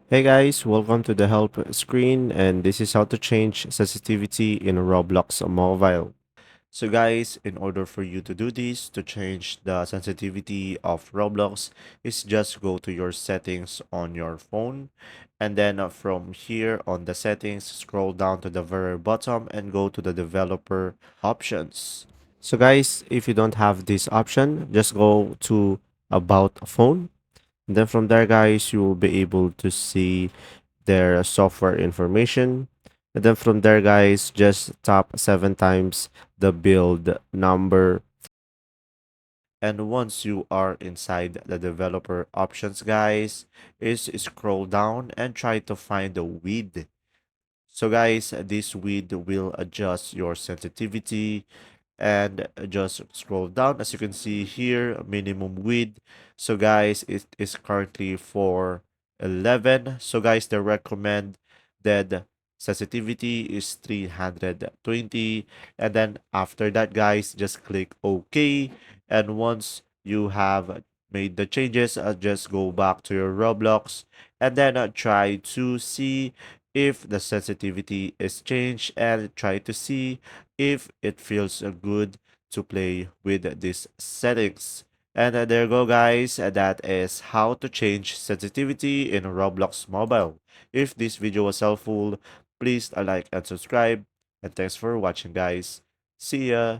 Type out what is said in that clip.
Hey guys, welcome to the help screen, and this is how to change sensitivity in Roblox Mobile. So guys, in order for you to do this, to change the sensitivity of Roblox, is just go to your settings on your phone, and then from here on the settings, scroll down to the very bottom and go to the developer options. So guys, if you don't have this option, just go to about phone. Then from there, guys, you will be able to see their software information. And then from there, guys, just tap 7 times the build number. And once you are inside the developer options, guys, is scroll down and try to find the width. So guys, this width will adjust your sensitivity and just scroll down. As you can see here, minimum width. So guys, it is currently for 11. So guys, the recommended sensitivity is 320. And then after that, guys, just click OK. And once you have made the changes, just go back to your Roblox and then try to see if the sensitivity is changed and try to see if it feels good to play with these settings. And there you go, guys. That is how to change sensitivity in Roblox Mobile. If this video was helpful, please like and subscribe. And thanks for watching, guys. See ya.